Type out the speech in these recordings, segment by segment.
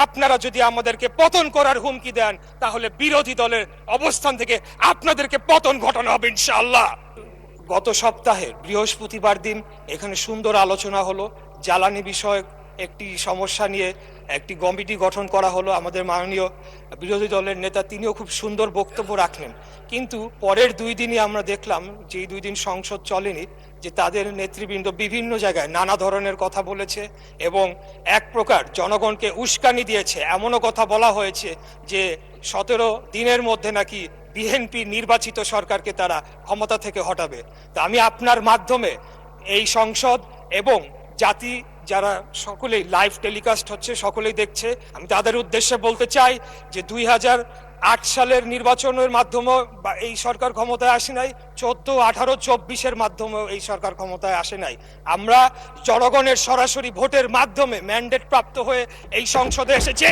আপনারা যদি আমাদেরকে পতন করার হুমকি দেন তাহলে বিরোধী দলের অবস্থান থেকে আপনাদেরকে পতন ঘটানো হবে ইনশাআল্লাহ। গত সপ্তাহে বৃহস্পতিবার দিন এখানে সুন্দর আলোচনা হলো। জ্বালানি বিষয়ক একটি সমস্যা নিয়ে একটি কমিটি গঠন করা হলো। আমাদের মাননীয় বিরোধী দলের নেতা তিনিও খুব সুন্দর বক্তব্য রাখলেন, কিন্তু পরের 2 দিনই আমরা দেখলাম, যেই 2 দিন সংসদ চলেনি, যে তাদের নেতৃবৃন্দ বিভিন্ন জায়গায় নানা ধরনের কথা বলেছে এবং এক প্রকার জনগণকে উস্কানি দিয়েছে। এমনও কথা বলা হয়েছে যে 17 দিনের মধ্যে নাকি বিএনপি নির্বাচিত সরকারকে তারা ক্ষমতা থেকে হটাবে। তা আমি আপনার মাধ্যমে এই সংসদ এবং জাতি যারা সকলেই লাইভ টেলিকাস্ট হচ্ছে, সকলেই দেখছে, আমি তাদের উদ্দেশ্যে বলতে চাই যে 2008 সালের নির্বাচনের মাধ্যমে এই সরকার ক্ষমতায় আসে নাই, 14, 18, 24-এর মাধ্যমেও এই সরকার ক্ষমতায় আসে নাই। আমরা জনগণের সরাসরি ভোটের মাধ্যমে ম্যান্ডেট প্রাপ্ত হয়ে এই সংসদে এসেছে।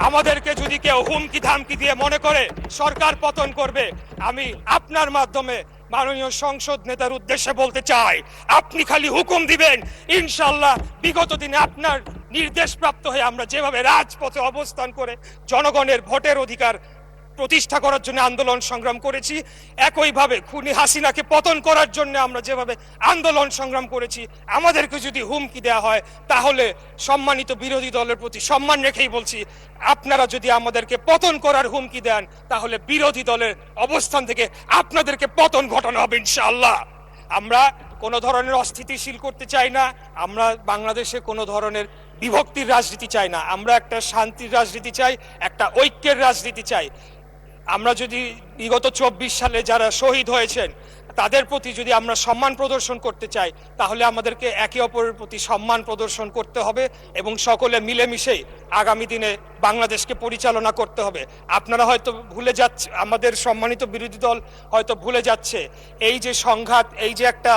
আমাদেরকে যদি কেউ হুমকি ধামকি দিয়ে মনে করে সরকার পতন করবে, আমি আপনার মাধ্যমে মাননীয় সংসদ নেতার উদ্দেশ্যে বলতে চাই, আপনি খালি হুকুম দিবেন, ইনশাআল্লাহ বিগত দিনে আপনার নির্দেশ প্রাপ্ত হয়ে আমরা যেভাবে রাজপথে অবস্থান করে জনগণের ভোটের অধিকার প্রতিষ্ঠা করার জন্য আন্দোলন সংগ্রাম করেছি, একইভাবে খুনি হাসিনাকে পতন করার জন্য আমরা যেভাবে আন্দোলন সংগ্রাম করেছি, আমাদেরকে যদি হুমকি দেওয়া হয় তাহলে সম্মানিত বিরোধী দলের প্রতি সম্মান রেখেই বলছি, আপনারা যদি আমাদেরকে পতন করার হুমকি দেন তাহলে বিরোধী দলের অবস্থান থেকে আপনাদেরকে পতন ঘটানো হবে ইনশাআল্লাহ। আমরা কোনো ধরনের অস্থিতিশীল করতে চাই না, আমরা বাংলাদেশে কোনো ধরনের বিভক্তির রাজনীতি চাই না, আমরা একটা শান্তির রাজনীতি চাই, একটা ঐক্যের রাজনীতি চাই। আমরা যদি বিগত 24 সালে যারা শহীদ হয়েছেন তাদের প্রতি যদি আমরা সম্মান প্রদর্শন করতে চাই তাহলে আমাদেরকে একে অপরের প্রতি সম্মান প্রদর্শন করতে হবে এবং সকলে মিলেমিশেই আগামী দিনে বাংলাদেশকে পরিচালনা করতে হবে। আপনারা হয়তো ভুলে যাচ্ছে, আমাদের সম্মানিত বিরোধী দল হয়তো ভুলে যাচ্ছে, এই যে সংঘাত, এই যে একটা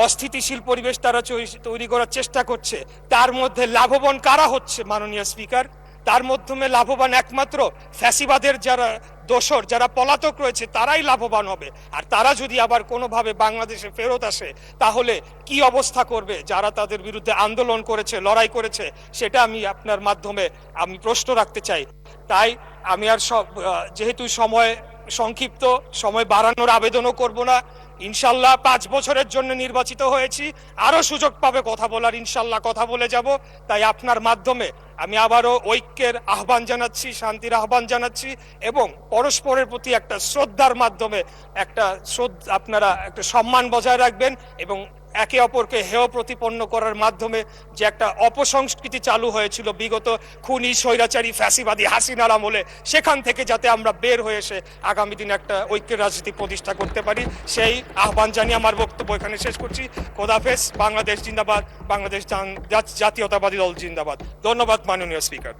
অস্থিতিশীল পরিবেশ তারা তৈরি করার চেষ্টা করছে, তার মধ্যে লাভবান কারা হচ্ছে মাননীয় স্পিকার? তার মাধ্যমে লাভবান একমাত্র ফ্যাসিবাদের যারা দোসর, যারা পলাতক রয়েছে, তারাই লাভবান হবে। আর তারা যদি আবার কোনোভাবে বাংলাদেশে ফেরত আসে তাহলে কি অবস্থা করবে যারা তাদের বিরুদ্ধে আন্দোলন করেছে, লড়াই করেছে, সেটা আমি আপনার মাধ্যমে আমি প্রশ্ন রাখতে চাই। তাই আমি আর যেহেতু সময় সংক্ষিপ্ত, সময় বাড়ানোর আবেদনও করব না। ইনশাল্লাহ 5 বছরের জন্য নির্বাচিত হয়েছি, আরো সুযোগ পাবে কথা বলার, ইনশাল্লাহ কথা বলে যাব। তাই আপনার মাধ্যমে আমি আবারও ঐক্যের আহ্বান জানাচ্ছি, শান্তির আহ্বান জানাচ্ছি এবং পরস্পরের প্রতি একটা শ্রদ্ধার মাধ্যমে আপনারা একটা সম্মান বজায় রাখবেন এবং একে অপরকে হেয় প্রতিপন্ন করার মাধ্যমে যে একটা অপসংস্কৃতি চালু হয়েছিল বিগত খুনি স্বৈরাচারী ফ্যাসিবাদী হাসিনার আমলে, সেখান থেকে যাতে আমরা বের হয়ে এসে আগামী দিনে একটা ঐক্যের রাজনীতি প্রতিষ্ঠা করতে পারি, সেই আহ্বান জানিয়ে আমার বক্তব্য এখানে শেষ করছি। খোদাফেজ। বাংলাদেশ জিন্দাবাদ, বাংলাদেশ জাতীয়তাবাদী দল জিন্দাবাদ। ধন্যবাদ মাননীয় স্পিকার।